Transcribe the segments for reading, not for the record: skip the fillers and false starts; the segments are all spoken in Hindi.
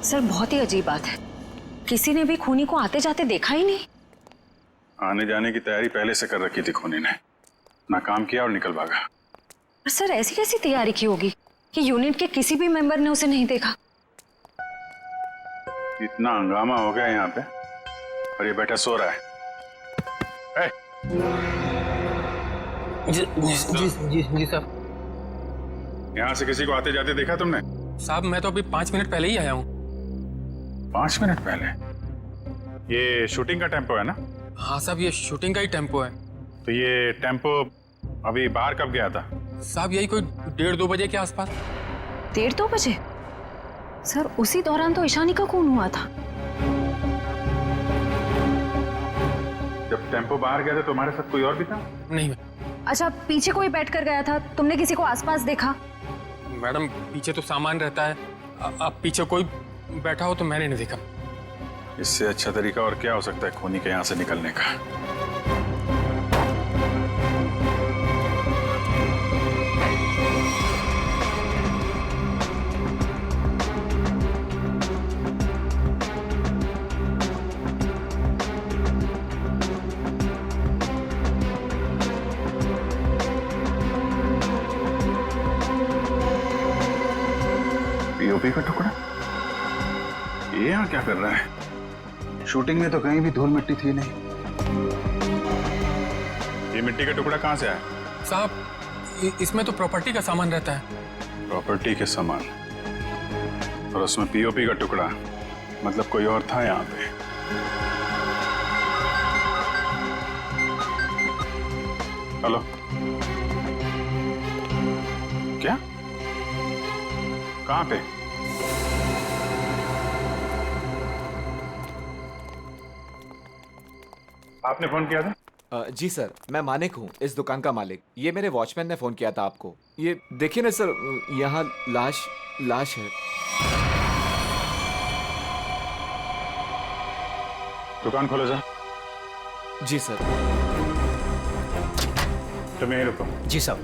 सर बहुत ही अजीब बात है, किसी ने भी खूनी को आते जाते देखा ही नहीं। आने जाने की तैयारी पहले से कर रखी थी खूनी ने, ना काम किया और निकल भागा। सर ऐसी कैसी तैयारी की होगी कि यूनिट के किसी भी मेंबर ने उसे नहीं देखा? इतना हंगामा हो गया यहाँ पे और ये बैठा सो रहा है। जी साहब। यहाँ से किसी को आते जाते देखा तुमने? साहब मैं तो अभी 5 मिनट पहले ही आया हूँ। 5 मिनट पहले? ये शूटिंग का टेम्पो है ना? हाँ साहब, ये शूटिंग का ही टेम्पो है। तो ये टेम्पो अभी बाहर कब गया था? साहब यही कोई 1:30-2 बजे के आसपास। 1:30-2 बजे? सर उसी दौरान तो ईशानी का खून हुआ था। जब टेम्पो बाहर गया था तुम्हारे साथ कोई और भी था? नहीं। अच्छा, पीछे कोई बैठ कर गया था, तुमने किसी को आसपास देखा? मैडम पीछे तो सामान रहता है, अब पीछे कोई बैठा हो तो मैंने नहीं देखा। इससे अच्छा तरीका और क्या हो सकता है खूनी के यहाँ से निकलने का? पीओपी का टुकड़ा ये यहाँ क्या कर रहा है? शूटिंग में तो कहीं भी धूल मिट्टी थी नहीं। ये मिट्टी का टुकड़ा कहाँ से आया? साहब इसमें तो प्रॉपर्टी का सामान रहता है। प्रॉपर्टी के सामान और उसमें पीओपी का टुकड़ा, मतलब कोई और था यहाँ पे। हेलो, क्या? कहाँ पे? आपने फोन किया था? जी सर, मैं मानिक हूँ, इस दुकान का मालिक। ये मेरे वॉचमैन ने फोन किया था आपको। ये देखिए ना सर, यहाँ लाश है। दुकान खोलो जा। जी सर। तुम यहीं रुको। जी साहब।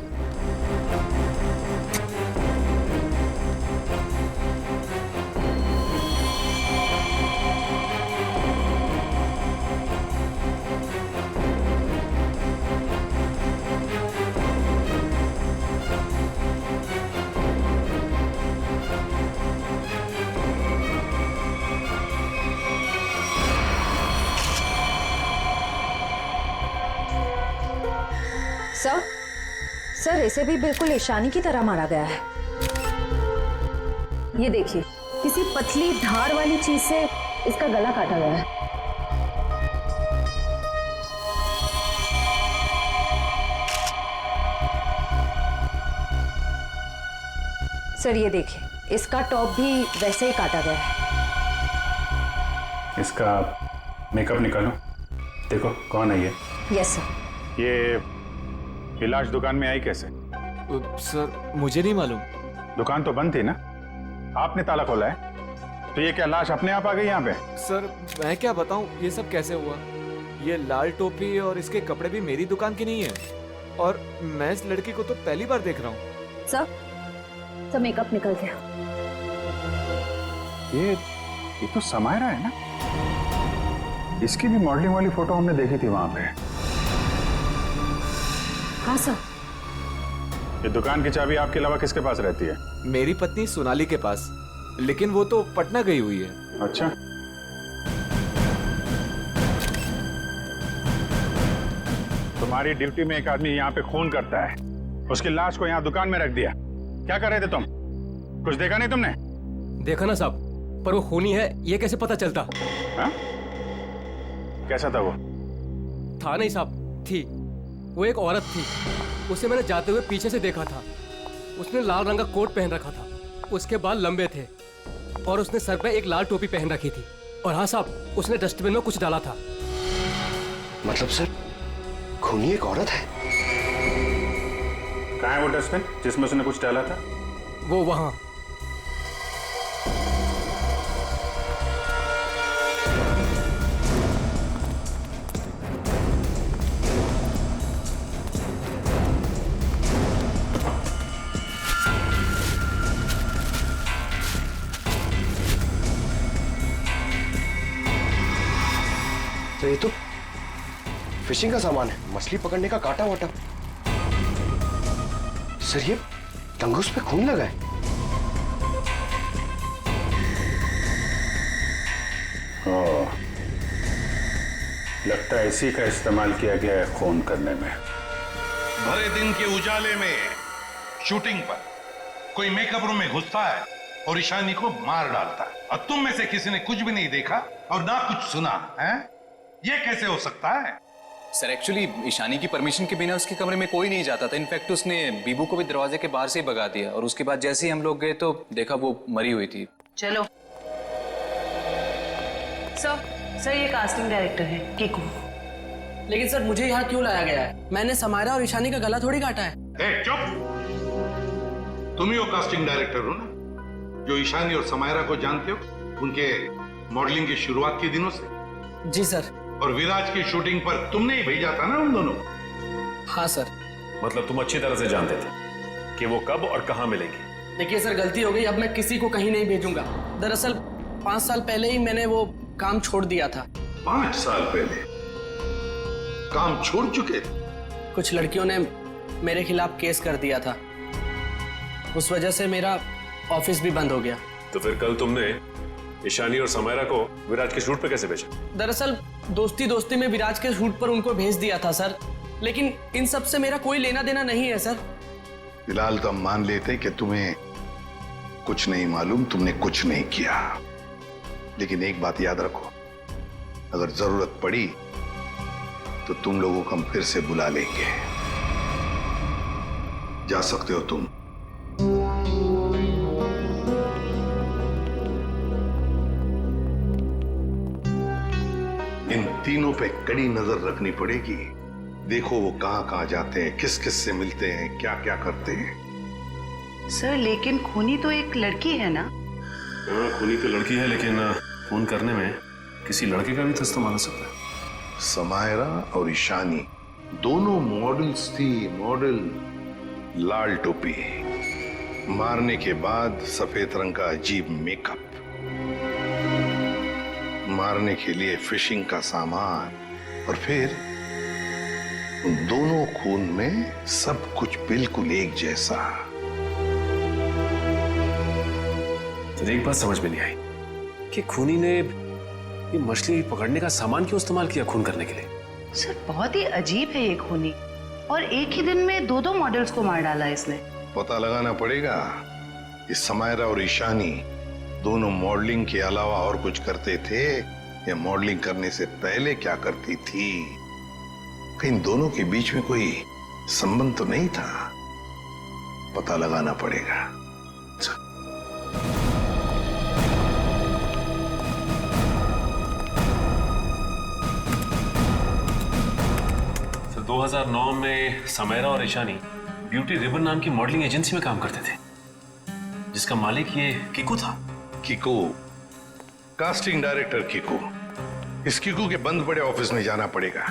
सर इसे भी बिल्कुल ईशानी की तरह मारा गया है। ये देखिए, किसी पतली धार वाली चीज से इसका गला काटा गया है। सर ये देखिए, इसका टॉप भी वैसे ही काटा गया है। इसका मेकअप निकालो, देखो कौन है ये। Yes sir. ये लाश दुकान में आई कैसे? सर मुझे नहीं मालूम। दुकान तो बंद थी ना, आपने ताला खोला है, तो ये क्या लाश अपने आप आ गई यहाँ पे? सर मैं क्या बताऊं, ये सब कैसे हुआ? ये लाल टोपी और इसके कपड़े भी मेरी दुकान के नहीं है, और मैं इस लड़की को तो पहली बार देख रहा हूँ। सर मेकअप निकल गया। ये तो समायरा है ना? इसकी भी मॉडलिंग वाली फोटो हमने देखी थी वहां पे। हाँ सर। ये दुकान की चाबी आपके अलावा किसके पास रहती है? मेरी पत्नी सोनाली के पास, लेकिन वो तो पटना गई हुई है। अच्छा, तुम्हारी ड्यूटी में एक आदमी यहाँ पे खून करता है, उसकी लाश को यहाँ दुकान में रख दिया, क्या कर रहे थे तुम? कुछ देखा नहीं तुमने? देखा ना साहब, पर वो खूनी है ये कैसे पता चलता? हा? कैसा था वो? था नहीं साहब, थी। वो एक औरत थी, उसे मैंने जाते हुए पीछे से देखा था। उसने लाल रंग का कोट पहन रखा था, उसके बाल लंबे थे और उसने सर पे एक लाल टोपी पहन रखी थी। और हाँ साहब, उसने डस्टबिन में कुछ डाला था। मतलब सर, खूनी एक औरत है? कहाँ है वो डस्टबिन जिसमें उसने कुछ डाला था? वो वहां। तो ये तो फिशिंग का सामान है, मछली पकड़ने का कांटा वाटा। सर ये लंगूस पे खून लगा है। लगता है इसी का इस्तेमाल किया गया है खून करने में। भरे दिन के उजाले में शूटिंग पर कोई मेकअप रूम में घुसता है और ईशानी को मार डालता है, और तुम में से किसी ने कुछ भी नहीं देखा और ना कुछ सुना है? ये कैसे हो सकता है? सर एक्चुअली ईशानी की परमिशन के बिना उसके कमरे में कोई नहीं जाता था। इनफैक्ट उसने बीबू को भी दरवाजे के बाहर से ही भगा दिया, और उसके बाद जैसे ही हम लोग गए तो देखा वो मरी हुई थी। चलो सर ये कास्टिंग डायरेक्टर है कीकू। लेकिन सर मुझे यहाँ क्यों लाया गया है? मैंने समायरा और ईशानी का गला थोड़ी काटा है। चुप! तुम ही वो कास्टिंग डायरेक्टर हो ना, जो ईशानी और समायरा को जानते हो उनके मॉडलिंग की शुरुआत के दिनों से? जी सर। और विराज की शूटिंग पर तुमने ही भेजा था ना उन दोनों? हाँ सर। मतलब तुम अच्छी तरह से जानते थे कि वो कब और कहाँ मिलेंगी? देखिए सर, गलती हो गई, अब मैं किसी को कहीं नहीं भेजूंगा। दरअसल 5 साल पहले ही मैंने वो काम छोड़ दिया था। 5 साल पहले काम छोड़ चुके थे? कुछ लड़कियों ने मेरे खिलाफ केस कर दिया था, उस वजह से मेरा ऑफिस भी बंद हो गया। तो फिर कल तुमने ईशानी और समायरा को विराज के शूट पे कैसे भेजा? दरअसल दोस्ती दोस्ती में विराज के शूट पर उनको भेज दिया था सर, लेकिन इन सब से मेरा कोई लेना देना नहीं है सर। फिलहाल तो हम मान लेते कि तुम्हें कुछ नहीं मालूम, तुमने कुछ नहीं किया। लेकिन एक बात याद रखो, अगर जरूरत पड़ी तो तुम लोगों को हम फिर से बुला लेंगे। जा सकते हो तुम। इन तीनों पे कड़ी नजर रखनी पड़ेगी। देखो वो कहां जाते हैं, किस किस से मिलते हैं, क्या क्या करते हैं। सर लेकिन खूनी तो एक लड़की है ना? हाँ, खूनी तो लड़की है, लेकिन खून करने में किसी लड़के का भी तो इस्तेमाल हो सकता है। समायरा और ईशानी दोनों मॉडल्स थी, मॉडल। लाल टोपी, मारने के बाद सफेद रंग का अजीब मेकअप, मारने के लिए फिशिंग का सामान, और फिर उन दोनों खून में सब कुछ बिल्कुल एक जैसा। तो एक बात समझ में नहीं आई कि खूनी ने ये मछली पकड़ने का सामान क्यों इस्तेमाल किया खून करने के लिए? सर बहुत ही अजीब है ये खूनी, और एक ही दिन में 2 मॉडल्स को मार डाला इसने। पता लगाना पड़ेगा कि समायरा और ईशानी दोनों मॉडलिंग के अलावा और कुछ करते थे, या मॉडलिंग करने से पहले क्या करती थी। कहीं दोनों के बीच में कोई संबंध तो नहीं था, पता लगाना पड़ेगा। तो 2009 में समायरा और ईशानी ब्यूटी रिबन नाम की मॉडलिंग एजेंसी में काम करते थे, जिसका मालिक ये कीकू था। Kiku, casting director Kiku. इस कीकू के बंद पड़े ऑफिस में जाना पड़ेगा,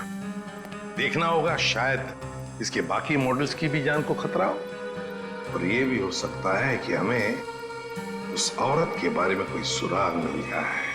देखना होगा शायद इसके बाकी मॉडल्स की भी जान को खतरा हो, और ये भी हो सकता है कि हमें उस औरत के बारे में कोई सुराग मिल जाए।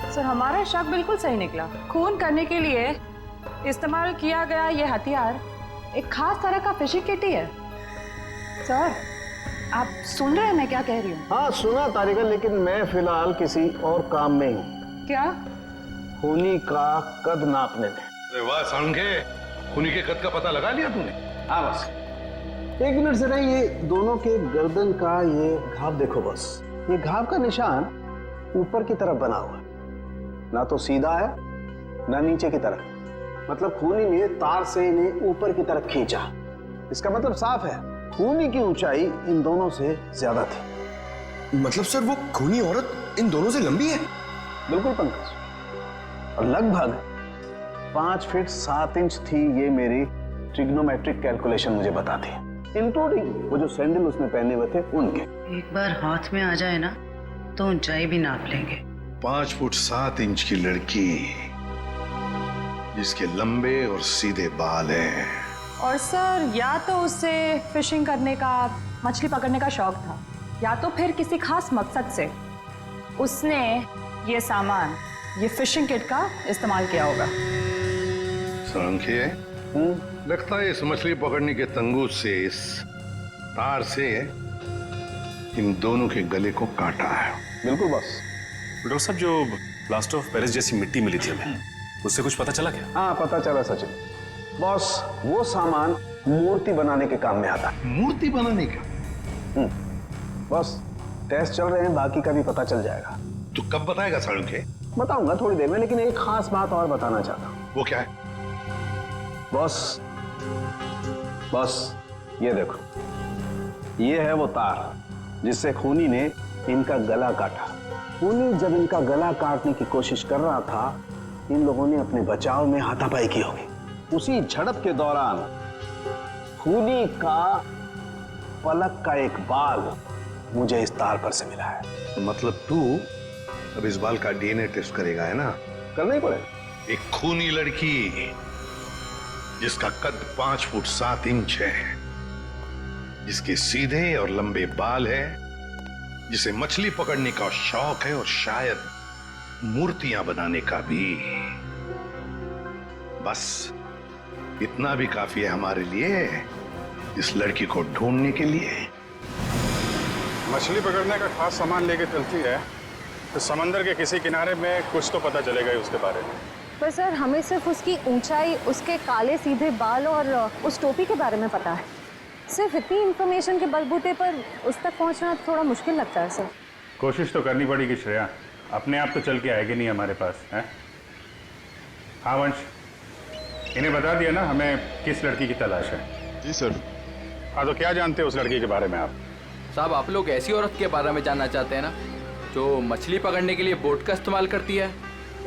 सर हमारा शक बिल्कुल सही निकला। खून करने के लिए इस्तेमाल किया गया ये हथियार एक खास तरह का फिशिंग किट ही है। सर आप सुन रहे हैं मैं क्या कह रही हूँ? हाँ सुना तारिका, लेकिन मैं फिलहाल किसी और काम में हूँ। क्या? खूनी का कद नापने में। अरे वाह सांगे, खूनी के कद का पता लगा लिया तूने? हाँ बस 1 मिनट से नहीं, ये दोनों के गर्दन का ये घाव देखो बस। ये घाव का निशान ऊपर की तरफ बना हुआ है, ना तो सीधा है ना नीचे की तरफ। मतलब खूनी ने तार से इन्हें ऊपर की तरफ खींचा। इसका मतलब साफ है, खूनी की ऊंचाई इन दोनों से ज्यादा थी। मतलब सर वो खूनी औरत इन दोनों से लंबी है? बिल्कुल पंकज, और लगभग 5 फीट 7 इंच थी। ये मेरी ट्रिग्नोमेट्रिक कैलकुलेशन मुझे बताती है, इंक्लूडिंग वो जो सैंडल उसने पहने हुए थे उनके। एक बार हाथ में आ जाए ना तो ऊंचाई भी नाप लेंगे। 5 फुट 7 इंच की लड़की जिसके लंबे और सीधे बाल हैं। और सर या तो उसे फिशिंग करने का, मछली पकड़ने का शौक था, या तो फिर किसी खास मकसद से उसने ये सामान, ये फिशिंग किट का इस्तेमाल किया होगा। सांख्य, लगता है इस मछली पकड़ने के तंगूर से, इस तार से इन दोनों के गले को काटा है। बिल्कुल बॉस। डॉक्टर साहब, जो प्लास्टर ऑफ पेरिस जैसी मिट्टी मिली थी हमें, उससे कुछ पता चला क्या? हाँ पता चला सचिन। बॉस, वो सामान मूर्ति बनाने के काम में आता है। मूर्ति बनाने का? बॉस, टेस्ट चल रहे हैं, बाकी का भी पता चल जाएगा। तो कब बताएगा सांख्य? बताऊंगा थोड़ी देर में, लेकिन एक खास बात और बताना चाहता हूँ। वो क्या है? बॉस, ये देखो, ये है वो तार जिससे खूनी ने इनका गला काटा। खूनी जब इनका गला काटने की कोशिश कर रहा था, इन लोगों ने अपने बचाव में हाथापाई की होगी। उसी झड़प के दौरान खूनी का पलक का एक बाल मुझे इस तार पर से मिला है। तो मतलब तू अब इस बाल का डीएनए टेस्ट करेगा, है ना? करना ही पड़ेगा। एक खूनी लड़की जिसका कद 5 फुट 7 इंच है, जिसके सीधे और लंबे बाल है, जिसे मछली पकड़ने का शौक है और शायद मूर्तियां बनाने का भी। बस इतना भी काफी है हमारे लिए, इस लड़की को ढूंढने के लिए। मछली पकड़ने का खास सामान लेके चलती है तो समंदर के किसी किनारे में कुछ तो पता चलेगा ही उसके बारे में। पर सर, हमें सिर्फ उसकी ऊंचाई, उसके काले सीधे बाल और उस टोपी के बारे में पता है। सिर्फ इतनी इंफॉर्मेशन के बलबूते पर उस तक पहुंचना थोड़ा मुश्किल लगता है सर। कोशिश तो करनी पड़ेगी श्रेया, अपने आप तो चल के आएगी नहीं हमारे पास, है? हाँ वंश, इन्हें बता दिया ना हमें किस लड़की की तलाश है? जी सर। हाँ, तो क्या जानते हैं उस लड़की के बारे में आप? साहब, आप लोग ऐसी औरत के बारे में जानना चाहते हैं ना, जो मछली पकड़ने के लिए बोट का इस्तेमाल करती है?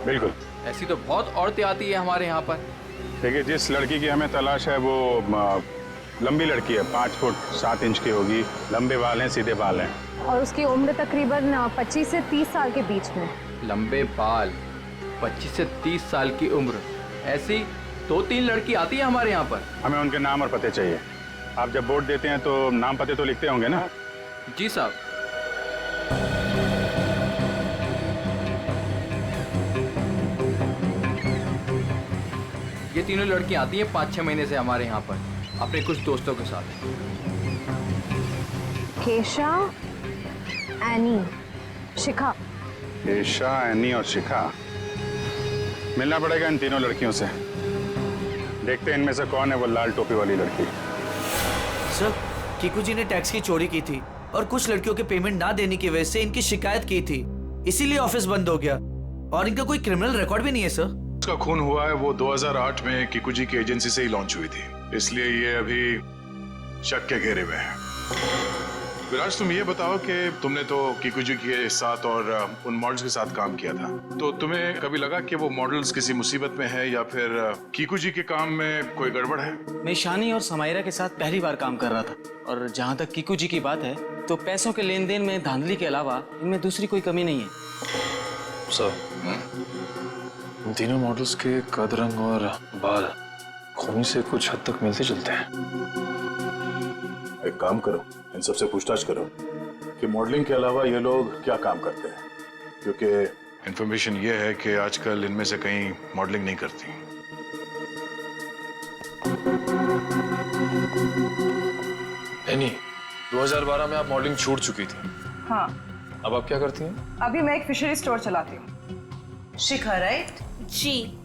बिल्कुल। ऐसी तो बहुत औरतें आती है हमारे यहाँ पर। देखिए, जिस लड़की की हमें तलाश है वो लंबी लड़की है, 5 फुट 7 इंच की होगी, लंबे बाल हैं, सीधे बाल हैं। और उसकी उम्र तकरीबन 25 से 30 साल के बीच में। लंबे बाल, 25 से 30 साल की उम्र, ऐसी 2-3 लड़की आती है हमारे यहाँ पर। हमें उनके नाम और पते चाहिए। आप जब वोट देते हैं तो नाम पते तो लिखते होंगे ना? जी साहब। ये तीनों लड़कियां आती हैं 5-6 महीने से हमारे यहाँ पर अपने कुछ दोस्तों के साथ। केशा, एनी, शिखा। केशा, एनी और शिखा। मिलना पड़ेगा इन तीनों लड़कियों से। देखते हैं इनमें से कौन है वो लाल टोपी वाली लड़की। सर, कीकू जी ने टैक्स की चोरी की थी और कुछ लड़कियों के पेमेंट ना देने की वजह से इनकी शिकायत की थी, इसीलिए ऑफिस बंद हो गया। और इनका कोई क्रिमिनल रिकॉर्ड भी नहीं है सर। उसका खून हुआ है वो 2008 में कीकू जी की एजेंसी से ही लॉन्च हुई थी, इसलिए ये अभी शक के घेरे में है। विराज, तुम ये बताओ कि तुमने तो कीकू जी के साथ और उन मॉडल्स के साथ काम किया था, तो तुम्हें कभी लगा कि वो मॉडल्स किसी मुसीबत में है या फिर कीकू जी के काम में कोई गड़बड़ है? मैं ईशानी और समायरा के साथ पहली बार काम कर रहा था, और जहाँ तक कीकू जी की बात है तो पैसों के लेन देन में धांधली के अलावा इनमें दूसरी कोई कमी नहीं है। सर, इन तीनों मॉडल्स के कद, रंग और बाल खूनी से कुछ हद तक मिलते जुलते हैं। एक काम करो, इन सबसे पूछताछ करो कि मॉडलिंग के अलावा ये लोग क्या काम करते हैं, क्योंकि इन्फॉर्मेशन ये है कि आजकल इनमें से कहीं मॉडलिंग नहीं करती। एनी, 2012 में आप मॉडलिंग छूट चुकी थी। हाँ। अब आप क्या करती हैं? अभी मैं एक फिशरी स्टोर चलाती हूँ। शिखा, राइट? जी।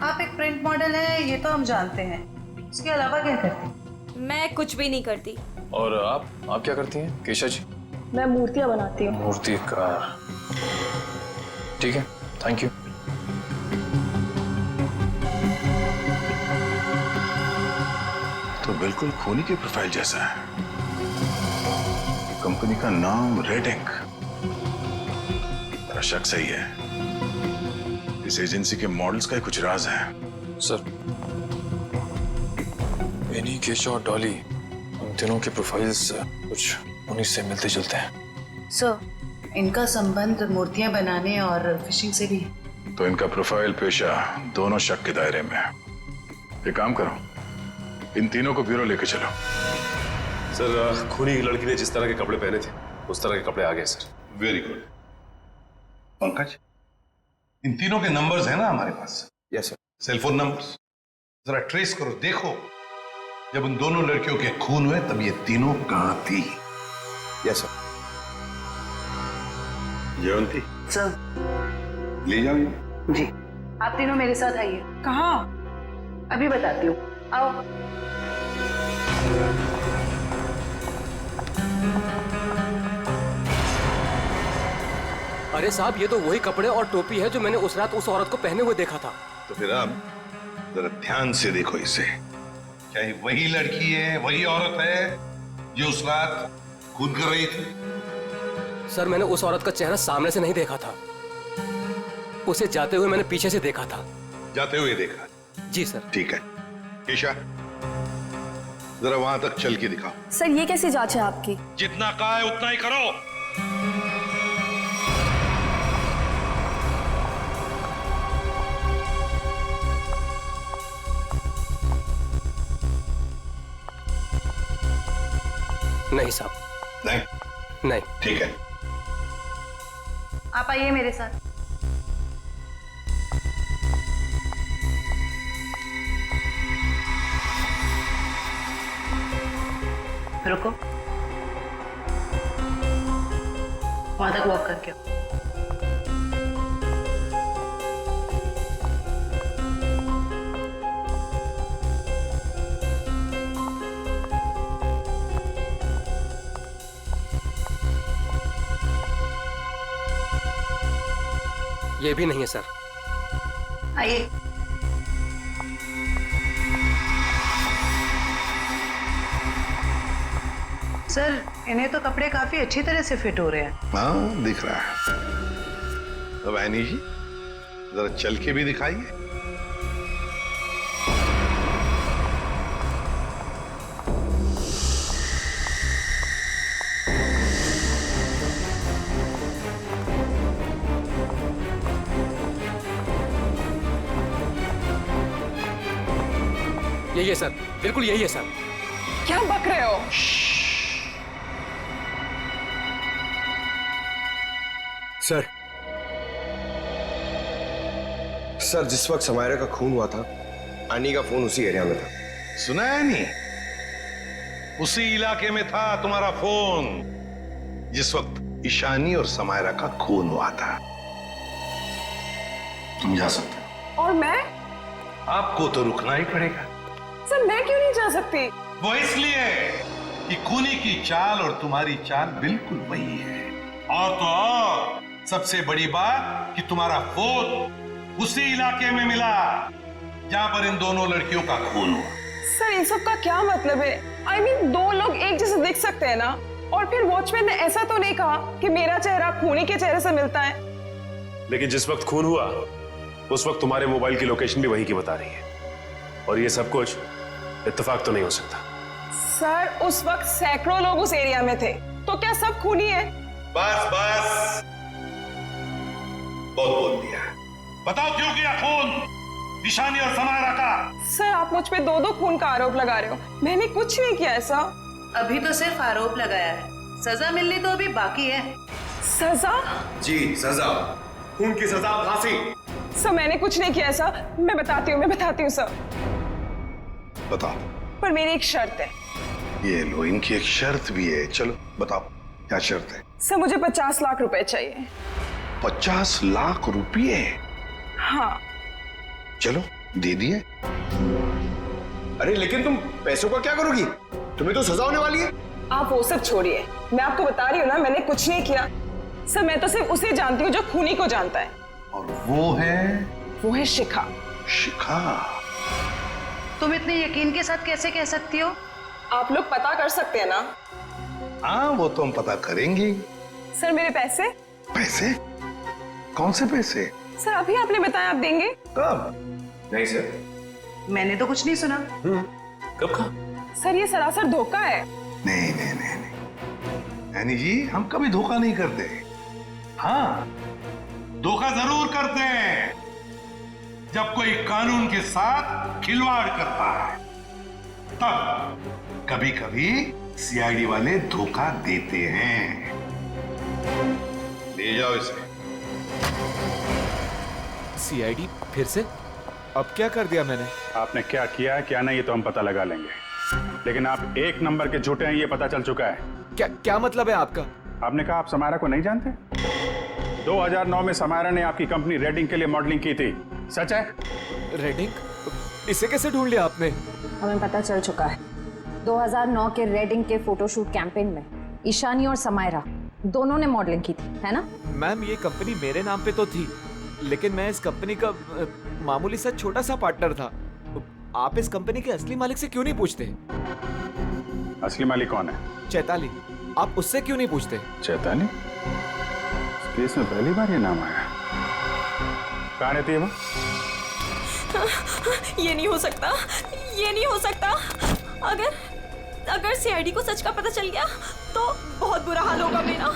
आप एक प्रिंट मॉडल है, ये तो हम जानते हैं। इसके अलावा क्या करती हैं? मैं कुछ भी नहीं करती। और आप क्या करती हैं केशा जी? मैं मूर्तियाँ बनाती हूँ। मूर्तिकार। ठीक है, थैंक यू। बिल्कुल खूनी की प्रोफाइल जैसा है। कंपनी का नाम रेड इंक। मेरा शक सही है, इस एजेंसी के मॉडल्स का ही कुछ राज है। सर, एनी, केशव और डॉली, उन तीनों के प्रोफाइल्स कुछ उन्हीं से मिलते जुलते हैं। सर, इनका संबंध मूर्तियां बनाने और फिशिंग से भी है। तो इनका प्रोफाइल पेशा दोनों शक के दायरे में है। एक काम करो, इन तीनों को ब्यूरो लेके चलो। सर, खूनी लड़की ने जिस तरह के कपड़े पहने थे उस तरह के कपड़े आ गए सर। Very good. पंकज, इन तीनों के नंबर्स हैं ना हमारे पास? Yes sir. सेलफोन नंबर्स जरा ट्रेस करो, देखो जब उन दोनों लड़कियों के खून हुए तब ये तीनों कहां थी। Yes sir. जयंती सर। ले जाओ जी, आप तीनों मेरे साथ आइए। कहाँ? अभी बताती हूँ, आओ। अरे साहब, ये तो वही कपड़े और टोपी है जो मैंने उस रात उस औरत को पहने हुए देखा था। तो फिर अब जरा ध्यान से देखो इसे। क्या ये वही लड़की है, वही औरत है जो उस रात खून कर रही थी? सर, मैंने उस औरत का चेहरा सामने से नहीं देखा था, उसे जाते हुए मैंने पीछे से देखा था। जाते हुए देखा? जी सर। ठीक है, ईशा जरा वहां तक चल के दिखाओ। सर, ये कैसी जांच है आपकी? जितना कहा है उतना ही करो। नहीं साहब। नहीं? नहीं। ठीक है, आप आइए मेरे साथ। रुको, वहां तक वॉक करके आओ। ये भी नहीं है सर। आइए। सर, इन्हें तो कपड़े काफी अच्छी तरह से फिट हो रहे हैं। हाँ, दिख रहा है। अब ऐनी जी जरा चल के भी दिखाइए। यही है सर, बिल्कुल यही है सर। क्या बक रहे हो? सर, जिस वक्त समायरा का खून हुआ था, आनी का फोन उसी एरिया में था। सुना है नहीं? उसी इलाके में था तुम्हारा फोन जिस वक्त ईशानी और समायरा का खून हुआ था। तुम जा सकते हो। और मैं? आपको तो रुकना ही पड़ेगा। सर, मैं क्यों नहीं जा सकती? वो इसलिए कि खूनी की चाल और तुम्हारी चाल बिल्कुल वही है। और तो और सबसे बड़ी बात कि तुम्हारा फोन उसी इलाके में मिला जहां पर इन दोनों लड़कियों का खून हुआ। सर, इन सब का क्या मतलब है? I mean, दो लोग एक जैसे दिख सकते हैं ना? और फिर वॉचमैन ने ऐसा तो नहीं कहा कि मेरा चेहरा खूनी के चेहरे से मिलता है। लेकिन जिस वक्त खून हुआ उस वक्त तुम्हारे मोबाइल की लोकेशन भी वही की बता रही है, और ये सब कुछ इत्तेफाक तो नहीं हो सकता। सर, उस वक्त सैकड़ों लोग उस एरिया में थे, तो क्या सब खूनी है? बस बस, बहुत बोल दिया। बताओ क्यों किया खून ईशानी और समायरा का? सर, आप मुझ पे दो दो खून का आरोप लगा रहे हो। मैंने कुछ नहीं किया ऐसा। अभी तो सिर्फ आरोप लगाया है, सजा मिलनी तो अभी बाकी है। सजा? जी, सजा। खून की सजा फांसी। सर, मैंने कुछ नहीं किया ऐसा। मैं बताती हूँ सर। बताओ। पर मेरी एक शर्त है। ये लो, इनकी एक शर्त भी है। चलो बताओ, क्या शर्त है? सर, मुझे 50 लाख रुपए चाहिए। 50 लाख रुपये? हाँ। चलो, दे दिए। अरे लेकिन तुम पैसों का क्या करोगी? तुम्हें तो सजा होने वाली है। आप वो सब छोड़िए, मैं आपको बता रही हूँ ना, मैंने कुछ नहीं किया। सर, मैं तो सिर्फ उसे जानती हूँ जो खूनी को जानता है। और वो है शिखा। शिखा? तुम इतने यकीन के साथ कैसे कह सकती हो आप लोग पता कर सकते हैं ना? हाँ, वो तो हम पता करेंगे। सर मेरे पैसे? पैसे? कौन से पैसे? सर अभी आपने बताया आप देंगे। कब? नहीं सर, मैंने तो कुछ नहीं सुना। कब कहा? सर ये सरासर धोखा है। नहीं नहीं नहीं नहीं, यानी जी हम कभी धोखा नहीं करते। हाँ, धोखा जरूर करते हैं जब कोई कानून के साथ खिलवाड़ करता है, तब कभी कभी सीआईडी वाले धोखा देते हैं। ले जाओ इसे। सीआईडी फिर से? अब क्या कर दिया मैंने? आपने क्या किया है क्या नहीं ये तो हम पता लगा लेंगे, लेकिन आप एक नंबर के झूठे हैं ये पता चल चुका है। क्या मतलब है आपका? आपने कहा आप समायरा को नहीं जानते। 2009 में समायरा ने आपकी कंपनी रेडिंग के लिए मॉडलिंग की थी, सच है? रेडिंग? इसे कैसे ढूंढ लिया आपने? हमें पता चल चुका है। 2009 के रेडिंग के फोटोशूट कैंपेन में ईशानी और समायरा दोनों ने मॉडलिंग की थी, है ना? मैम ये कंपनी मेरे नाम पे तो थी, लेकिन मैं इस कंपनी का मामूली सा छोटा सा पार्टनर था। आप इस कंपनी के असली मालिक से क्यों नहीं पूछते? असली मालिक कौन है? चैताली। आप उससे क्यों नहीं पूछते? चैताली? इस केस में पहली बार ये नाम आया। कहाँ रहती है वो? ये नहीं हो सकता, ये नहीं हो सकता। अगर सीआईडी को सच का पता चल गया तो बहुत बुरा हाल होगा मेरा।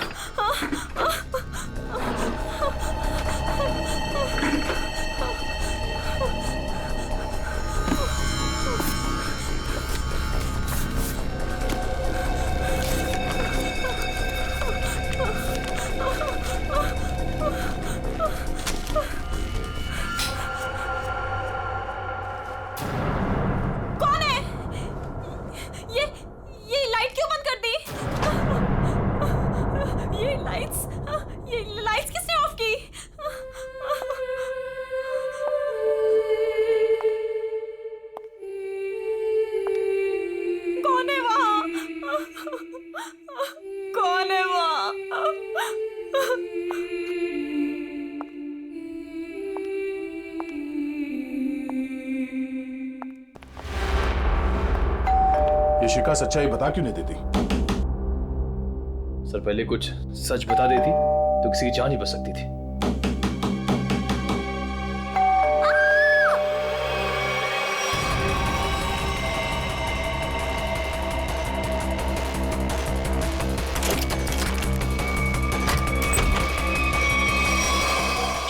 कौन है? ये लाइट क्यों बंद कर दी? ये लाइट्स किसने ऑफ की? कौन है वहां? कौन है वहां? ये शिका सच्चाई बता क्यों नहीं देती? सर पहले कुछ सच बता देती तो किसी की जान ही बच सकती थी।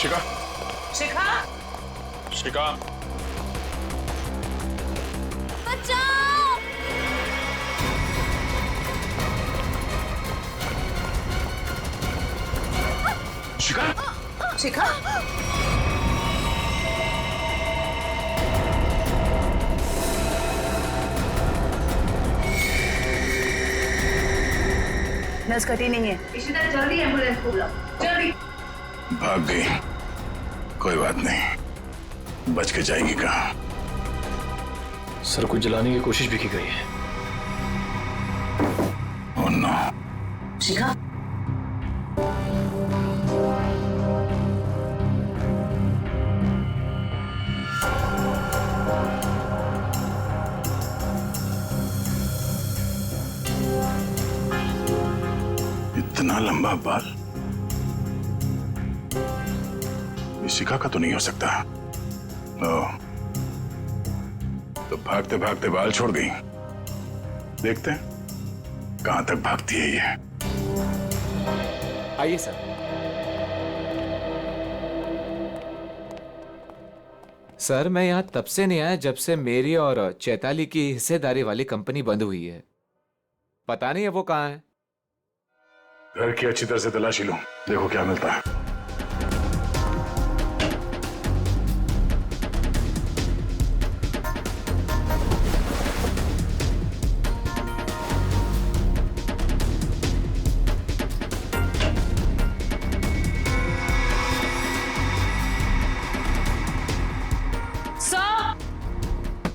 शिका, शिखा, शिका, शिका, शिखा। नस कटी नहीं है। इशिता जल्दी एम्बुलेंस को बुलाओ, जल्दी। भाग गई। कोई बात नहीं, बच के जाएगी कहाँ? सर को जलाने की कोशिश भी की गई है। Oh no. शिखा, इतना लंबा बाल ये शिखा का तो नहीं हो सकता। ओह, तो भागते भागते बाल छोड़ गई। देखते हैं कहां तक भागती है ये। आइए सर। सर मैं यहाँ तब से नहीं आया जब से मेरी और चैताली की हिस्सेदारी वाली कंपनी बंद हुई है। पता नहीं है वो कहाँ है। घर की अच्छी तरह से तलाशी लो, देखो क्या मिलता है।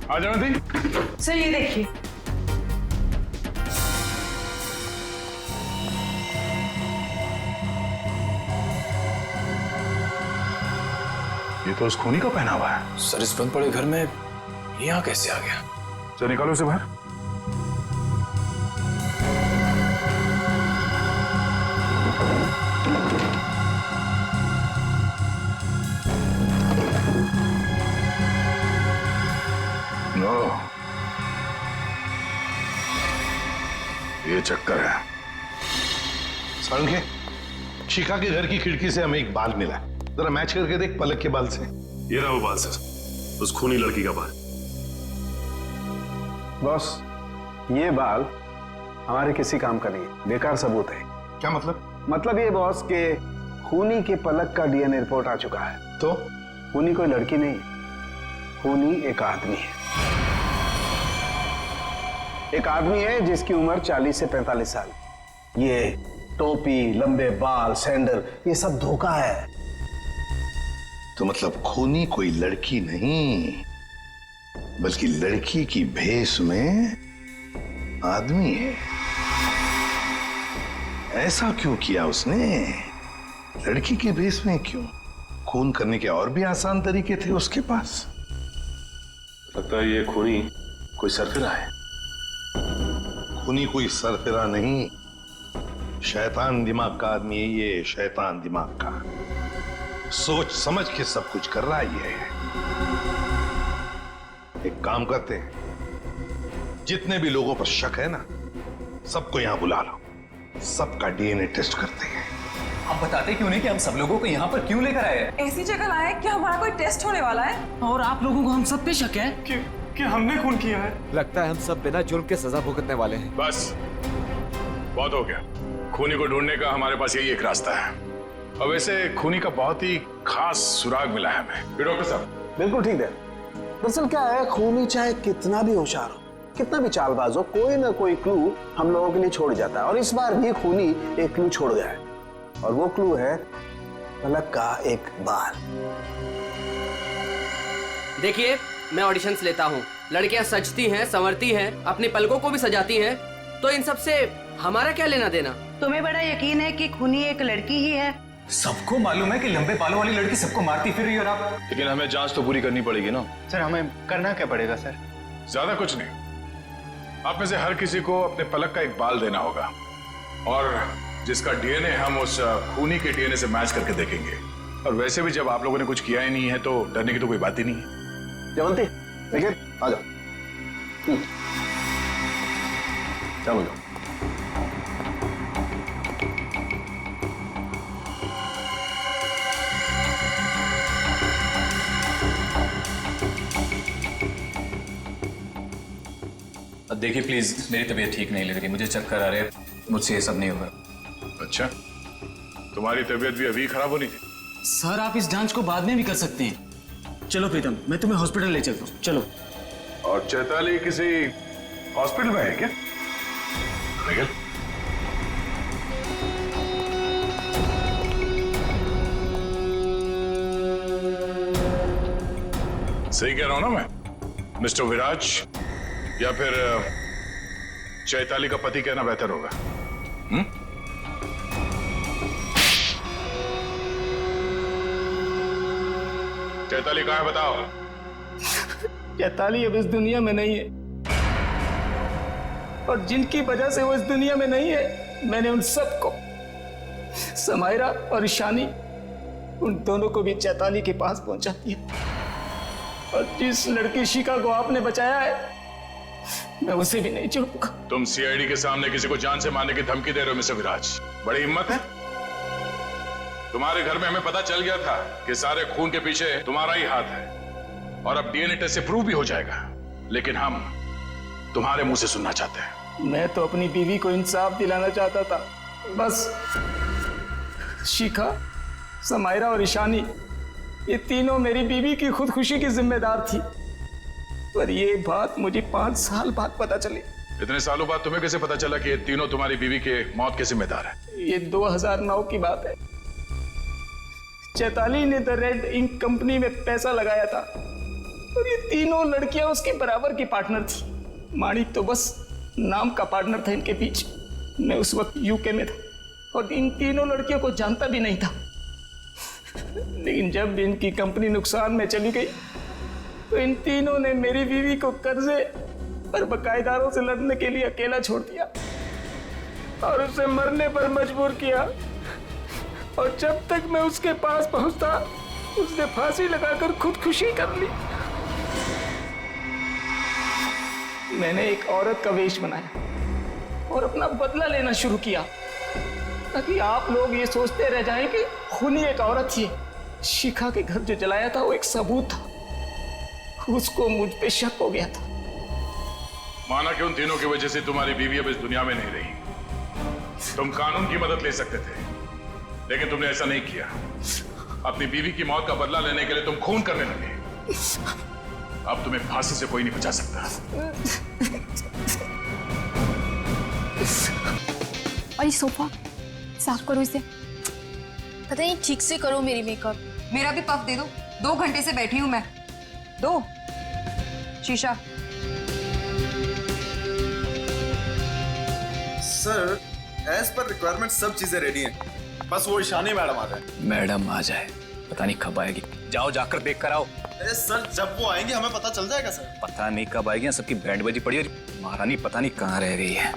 आ जाओ थी। सर ये देखिए। ये तो उस खूनी का पहना हुआ है। सर इस बंद पड़े घर में यहाँ कैसे आ गया? चल निकालो उसे बाहर। चक्कर है। सारंगे, शिखा के घर की खिड़की से हमें एक बाल मिला, जरा मैच करके देख पलक के बाल से। ये रहा वो बाल सर, उस खूनी लड़की का बाल। बॉस, ये बाल हमारे किसी काम का नहीं है, बेकार सबूत है। क्या मतलब? मतलब ये बॉस के खूनी के पलक का डीएनए रिपोर्ट आ चुका है। तो खूनी कोई लड़की नहीं, खूनी एक आदमी है। एक आदमी है जिसकी उम्र 40 से 45 साल। ये टोपी, लंबे बाल, सैंडल, ये सब धोखा है। तो मतलब खूनी कोई लड़की नहीं, बल्कि लड़की की भेष में आदमी है। ऐसा क्यों किया उसने? लड़की के भेष में क्यों? खून करने के और भी आसान तरीके थे उसके पास। लगता है ये खूनी कोई सरफिरा है। खूनी कोई सरफिरा नहीं, शैतान दिमाग का आदमी है ये, शैतान दिमाग का। सोच समझ के सब कुछ कर रहा है ये। एक काम करते हैं, जितने भी लोगों पर शक है ना, सबको यहां बुला लो, सबका डीएनए टेस्ट करते हैं। आप बताते क्यों नहीं कि हम सब लोगों को यहाँ पर क्यों लेकर आए हैं? ऐसी जगह लाए कि हमारा कोई टेस्ट होने वाला है और आप लोगों को हम सब पे शक है कि हमने खून किया है। लगता है हम सब बिना जुर्म के सजा भुगतने वाले हैं। बस बहुत हो गया। खूनी को ढूंढने का हमारे पास यही एक रास्ता है। और वैसे खूनी का बहुत ही खास सुराग मिला है हमें। डॉक्टर साहब बिल्कुल ठीक है। दरअसल क्या है, खूनी चाहे कितना भी होशियार हो, कितना भी चालबाज हो, कोई ना कोई क्लू हम लोगों के लिए छोड़ जाता है। और इस बार भी खूनी एक क्लू छोड़ गया है, और वो क्लू है पलक का एक बाल। देखिए, मैं ऑडिशंस लेता हूँ, लड़कियां सजती हैं, संवरती हैं, अपनी पलकों को भी सजाती हैं, तो इन सब से हमारा क्या लेना देना? तुम्हें बड़ा यकीन है कि खूनी एक लड़की ही है? सबको मालूम है कि लंबे बालों वाली लड़की सबको मारती फिर रही है। और आप? लेकिन हमें जांच तो पूरी करनी पड़ेगी ना। सर, हमें करना क्या पड़ेगा सर? ज्यादा कुछ नहीं, आप में से हर किसी को अपने पलक का एक बाल देना होगा, और जिसका डीएनए हम उस खूनी के डीएनए से मैच करके देखेंगे। और वैसे भी जब आप लोगों ने कुछ किया ही नहीं है तो डरने की तो कोई बात ही नहीं है। जयवंती, देखिए, आ जाओ। चलो जाओ। देखिए प्लीज, मेरी तबीयत ठीक नहीं लग रही, मुझे चक्कर आ रहे हैं, मुझसे ये सब नहीं होगा। अच्छा, तुम्हारी तबीयत भी अभी खराब होनी थी? सर, आप इस जांच को बाद में भी कर सकते हैं। चलो प्रीतम, मैं तुम्हें हॉस्पिटल ले चलता हूँ, चलो। और चैताली किसी हॉस्पिटल में है क्या? निकल। सही कह रहा हूं ना मैं? मिस्टर विराज, या फिर चैताली का पति कहना बेहतर होगा। चैताली कहाँ है बताओ? चैताली अब इस दुनिया में नहीं है, और जिनकी वजह से वो इस दुनिया में नहीं है, मैंने उन सबको, समायरा और ईशानी, उन दोनों को भी चैताली के पास पहुंचा दिया। और जिस लड़की शिखा को आपने बचाया है, मैं उसे भी नहीं छोड़ूंगा। तुम सीआईडी के सामने किसी को जान से मारने की धमकी दे रहे हो मिस्टर विराज, बड़ी हिम्मत है तुम्हारे। घर में हमें पता चल गया था कि सारे खून के पीछे तुम्हारा ही हाथ है, और अब डीएनए टेस्ट से प्रूव भी हो जाएगा, लेकिन हम तुम्हारे मुंह से सुनना चाहते हैं। मैं तो अपनी बीवी को इंसाफ दिलाना चाहता था, बस शिखा, समायरा और ईशानी, ये तीनों मेरी बीवी की खुदकुशी की जिम्मेदार थी। पर ये बात मुझे 5 साल बाद पता चली। इतने सालों बाद तुम्हें कैसे पता चला कि ये तीनों तुम्हारी बीवी के मौत के जिम्मेदार है? ये 2009 की बात है। चैताली ने द रेड इंक कंपनी में पैसा लगाया था, और ये तीनों लड़कियां उसके बराबर की पार्टनर थी। माणिक तो बस नाम का पार्टनर था इनके बीच। मैं उस वक्त यूके में था, और इन तीनों लड़कियों को जानता भी नहीं था। लेकिन जब इनकी कंपनी नुकसान में चली गई, तो इन तीनों ने मेरी बीवी को कर्जे और बकायेदारों से लड़ने के लिए अकेला छोड़ दिया, और उसे मरने पर मजबूर किया। और जब तक मैं उसके पास पहुंचता, उसने फांसी लगाकर खुदकुशी कर ली। मैंने एक औरत का वेश बनाया और अपना बदला लेना शुरू किया, ताकि आप लोग ये सोचते रह जाएं कि खूनी एक औरत थी। शिखा के घर जो जलाया था वो एक सबूत था, उसको मुझ पे शक हो गया था। माना कि उन तीनों की वजह से तुम्हारी बीवी अब इस दुनिया में नहीं रही। तुम कानून की मदद ले सकते थे, लेकिन तुमने ऐसा नहीं किया। अपनी बीवी की मौत का बदला लेने के लिए तुम खून करने लगे। अब तुम्हें फांसी से कोई नहीं बचा सकता। और ये सोफा साफ करो इसे। पता नहीं ठीक से करो मेरी मेकअप। मेरा भी पफ दे दो, 2 घंटे से बैठी हूं मैं। दो शीशा। सर, एज पर रिक्वायरमेंट सब चीजें रेडी हैं, बस वो ईशानी मैडम आ जाए। मैडम आ जाए, पता नहीं कब आएगी। जाओ जाकर देख कर आओ। अरे सर, जब वो आएंगे हमें पता चल जाएगा सर। पता नहीं कब आएगी, सबकी बैंड बजी पड़ी है। महारानी पता नहीं कहाँ रह गई है।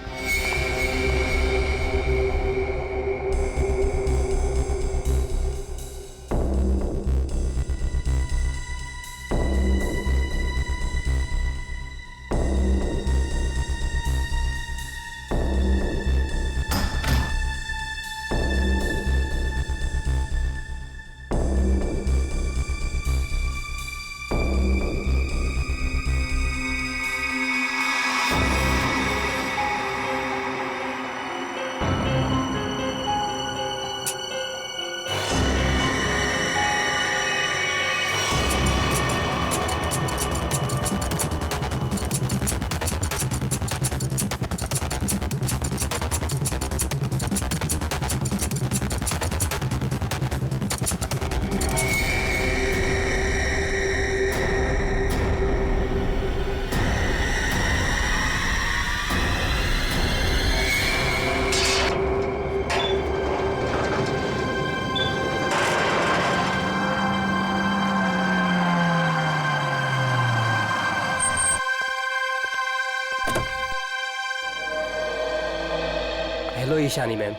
Hello Ishani ma'am.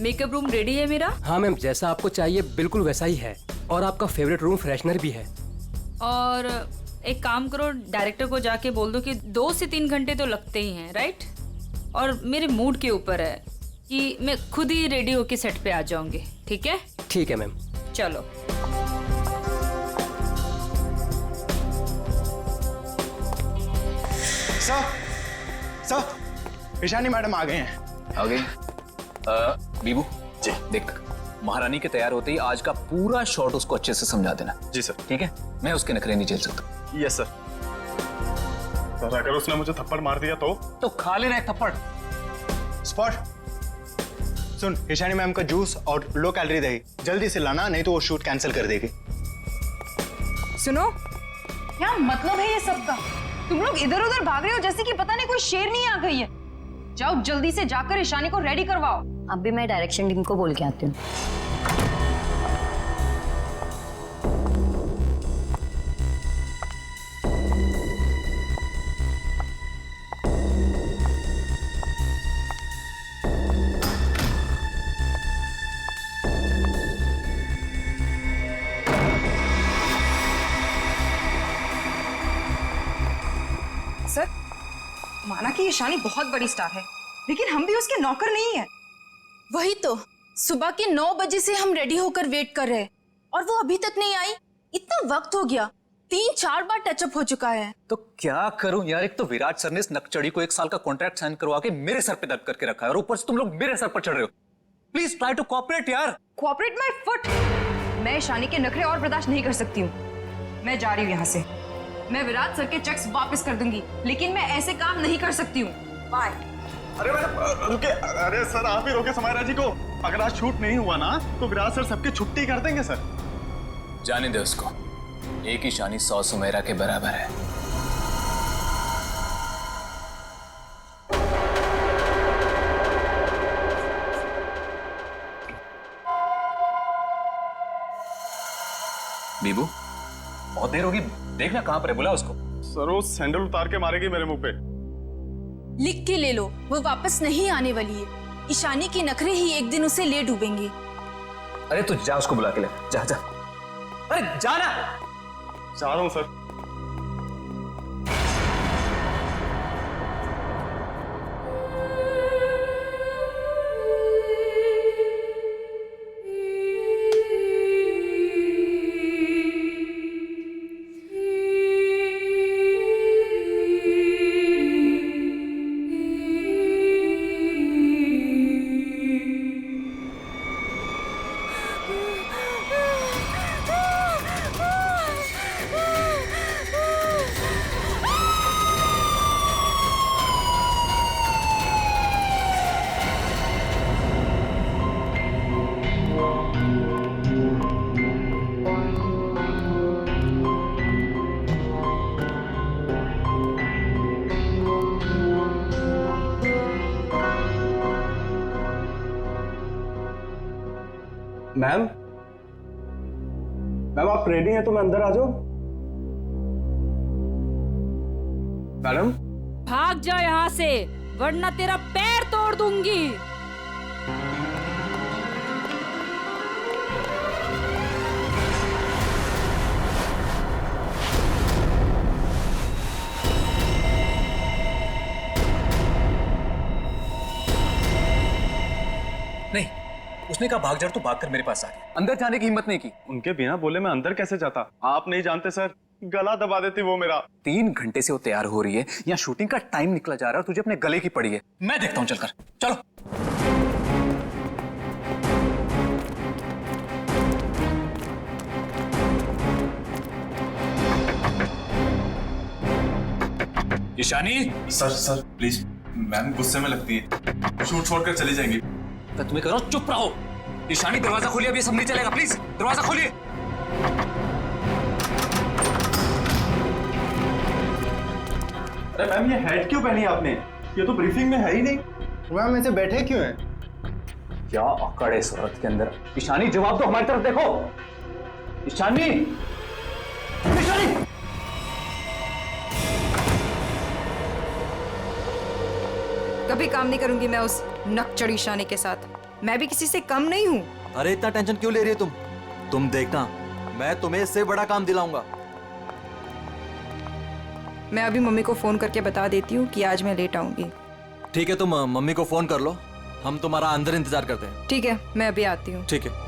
Makeup room ready है मेरा? हाँ मैम, जैसा आपको चाहिए बिल्कुल वैसा ही है, और आपका फेवरेट रूम फ्रेशनर भी है। और एक काम करो, डायरेक्टर को जाके बोल दो कि 2 से 3 घंटे तो लगते ही हैं, राइट? और मेरे मूड के ऊपर है कि मैं खुद ही रेडी होके सेट पे आ जाऊंगी, ठीक है? ठीक है मैम। चलो। सर, ईशानी मैडम आ गए हैं। आ गई? बीबू जी देख, महारानी के तैयार होते ही आज का पूरा शॉट उसको अच्छे से समझा देना। जी सर। ठीक है, मैं उसके नखरे नहीं झेल सकता। Yes sir. सर, अगर उसने मुझे थप्पड़ मार दिया तो खा लेना एक थप्पड़। स्पॉट सुन, ईशानी मैम का जूस और लो कैलोरी दही जल्दी से लाना, नहीं तो वो शूट कैंसिल कर देगी। सुनो, क्या मतलब है ये सब का? तुम लोग इधर उधर भाग रहे हो जैसे कि पता नहीं कोई शेरनी आ गई है। जाओ जल्दी से जाकर ईशानी को रेडी करवाओ। अब भी मैं डायरेक्शन टीम को बोल के आती हूँ। सर, माना कि ईशानी बहुत बड़ी स्टार है, लेकिन हम भी उसके नौकर नहीं है। वही तो, सुबह के 9 बजे से हम रेडी होकर वेट कर रहे हैं और वो अभी तक नहीं आई। इतना वक्त हो गया, 3-4 बार टचअप हो चुका है। तो क्या करूं यार, एक तो विराट सर ने इस नकचड़ी को 1 साल का कॉन्ट्रैक्ट साइन करवा के मेरे सर पे दर्द करके रखा है, और ऊपर से तुम लोग मेरे सर पर चढ़ रहे हो। प्लीज ट्राई टू कोऑपरेट यार। Cooperate my foot. मैं ईशानी के नखरे और बर्दाश्त नहीं कर सकती हूँ। मैं जा रही हूँ यहाँ से। मैं विराट सर के चेक्स वापस कर दूंगी, लेकिन मैं ऐसे काम नहीं कर सकती हूँ। बाय। अरे मैडम रुके। अरे सर, आप ही रोके समायरा जी को। अगर आज शूट नहीं हुआ ना तो विराट सर सबकी छुट्टी कर देंगे सर। जाने दे उसको, एक ईशानी 100 सुमेरा के बराबर है। बीबू, बहुत देर होगी, देखना कहां पर है, बुला उसको। सर, वो सैंडल उतार के मारेगी मेरे मुंह पे। लिख के ले लो, वो वापस नहीं आने वाली है। ईशानी के नखरे ही एक दिन उसे ले डूबेंगे। अरे तू जा, उसको बुला के ले, जा जा। अरे जाना। जा रहा हूं सर। मैम मैम आप रेडी हैं तो मैं अंदर आ जाऊं? मैडम भाग जा यहाँ से, वरना तेरा पैर तोड़ दूंगी। नहीं, उसने कहा भाग जा तो भागकर मेरे पास आ गया। अंदर जाने की हिम्मत नहीं की। उनके बिना बोले मैं अंदर कैसे जाता? आप नहीं जानते सर, गला दबा देती वो मेरा। 3 घंटे से वो तैयार हो रही है, यहाँ शूटिंग का टाइम निकला जा रहा है और तुझे अपने गले की पड़ी है। मैं देखता हूँ, चलकर चलो। ईशानी। सर प्लीज, मैम गुस्से में लगती है, शूट छोड़कर चली जाएंगी। तो तुम्हें करो चुप रहो। ईशानी दरवाजा खोलिए, अब ये सब नहीं चलेगा, प्लीज दरवाजा खोलिए। अरे मैम ये हैट क्यों पहनी आपने? ये तो ब्रीफिंग में है ही नहीं। मैम ऐसे बैठे क्यों हैं? क्या अकड़ है इस औरत के अंदर। ईशानी जवाब दो, हमारी तरफ देखो। ईशानी, ईशानी। कभी काम नहीं करूंगी मैं उस नकचड़ ईशानी के साथ। मैं भी किसी से कम नहीं हूँ। अरे इतना टेंशन क्यों ले रही हो तुम देखना, मैं तुम्हें इससे बड़ा काम दिलाऊंगा। मैं अभी मम्मी को फोन करके बता देती हूँ कि आज मैं लेट आऊंगी। ठीक है, तुम मम्मी को फोन कर लो, हम तुम्हारा अंदर इंतजार करते हैं। ठीक है, मैं अभी आती हूँ। ठीक है।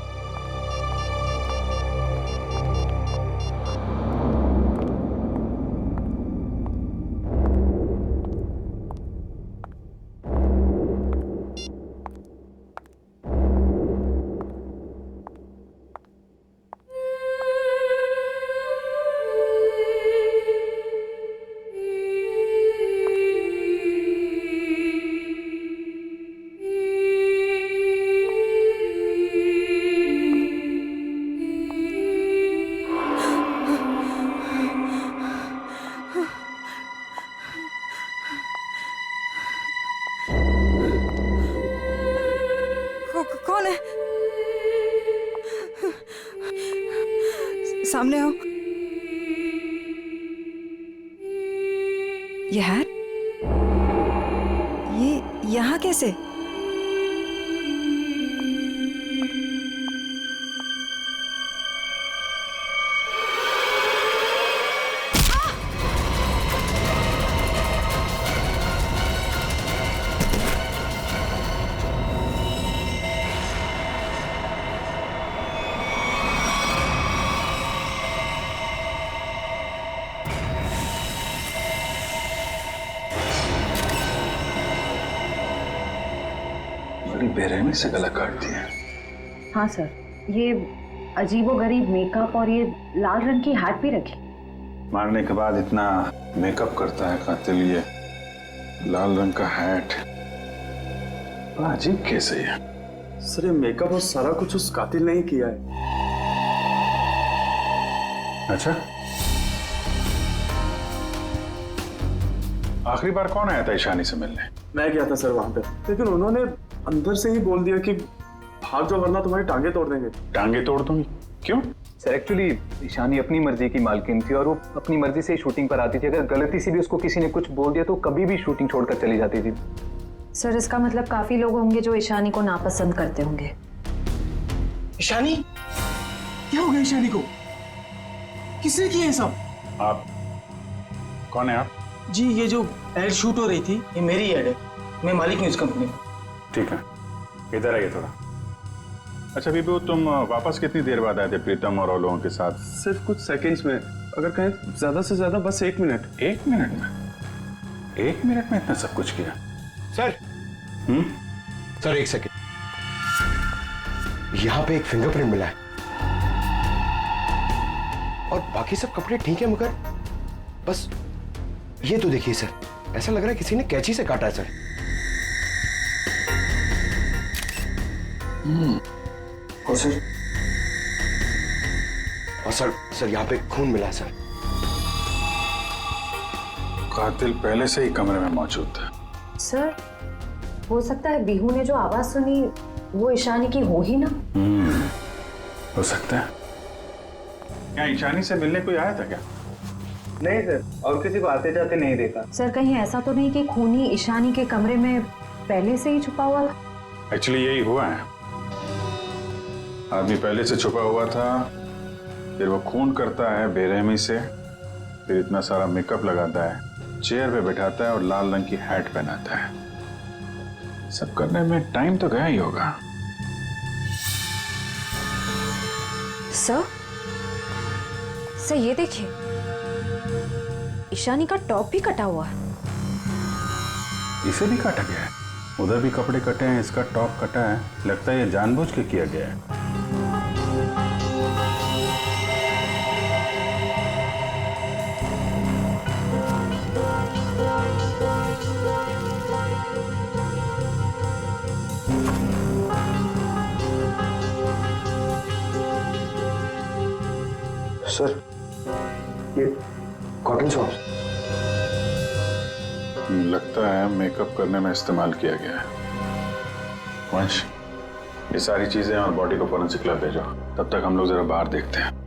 कौन है? सामने आओ। ये है? ये यहाँ कैसे? बेरहमी से गला काट दिया। हाँ सर, ये अजीबोगरीब मेकअप और ये लाल रंग की हैट भी रखी। मारने के बाद इतना मेकअप करता है कातिल, ये लाल रंग का हैट बड़ा अजीब केस है ये। सर ये मेकअप और सारा कुछ उस कातिल ने ही किया है। अच्छा, आखिरी बार कौन आया था ईशानी से मिलने? मैं गया था सर वहां पे, लेकिन उन्होंने अंदर से ही बोल दिया कि भाग जाओ वरना तुम्हारी टांगे तोड़ देंगे। टांगे तोड़ दूंगी? क्यों? सर एक्चुअली ईशानी अपनी मर्जी की मालकिन थी और वो अपनी मर्जी से ही शूटिंग पर आती थी। अगर गलती से भी उसको किसी ने कुछ बोल दिया तो कभी भी शूटिंग छोड़कर चली जाती थी। सर इसका मतलब काफी लोग होंगे जो ईशानी को नापसंद करते होंगे। ईशानी? क्या हो गया ईशानी को? किसने किया ये सब? आप कौन है आप? जी ये जो एड शूट हो रही थी ये मेरी एड है, मैं मालिक हूँ इस कंपनी का। ठीक है, इधर आइए थोड़ा। अच्छा बीबू, तुम वापस कितनी देर बाद आए थे प्रीतम और लोगों के साथ? सिर्फ कुछ सेकंड्स में, अगर कहें ज्यादा से ज्यादा बस 1 मिनट। 1 मिनट में? 1 मिनट में इतना सब कुछ किया? सर सर 1 सेकंड, यहाँ पे एक फिंगरप्रिंट मिला है और बाकी सब कपड़े ठीक है, मगर बस ये तो देखिए सर, ऐसा लग रहा है किसी ने कैंची से काटा है सर। और सर यहाँ पे खून मिला है सर। कातिल पहले से ही कमरे में मौजूद था। सर हो सकता है बिहू ने जो आवाज सुनी वो ईशानी की हो ही ना। हो सकता है। क्या ईशानी से मिलने कोई आया था क्या? नहीं सर, और किसी को आते जाते नहीं देखा। सर कहीं ऐसा तो नहीं कि खूनी ईशानी के कमरे में पहले से ही छुपा हुआ था? एक्चुअली यही हुआ है। आदमी पहले से छुपा हुआ था, फिर वो खून करता है बेरहमी से, फिर इतना सारा मेकअप लगाता है, चेयर पे बैठाता है और लाल रंग की हैट पहनाता है। सब करने में टाइम तो गया ही होगा। सर ये देखिए, ईशानी का टॉप भी कटा हुआ है। इसे भी काटा गया है? उधर भी कपड़े कटे हैं, इसका टॉप कटा है। लगता है ये जानबूझ के किया गया है। सर ये कॉटन सॉक्स लगता है मेकअप करने में इस्तेमाल किया गया है। वंश, ये सारी चीजें और बॉडी को फोरेंसिक लैब भेजो। तब तक हम लोग जरा बाहर देखते हैं।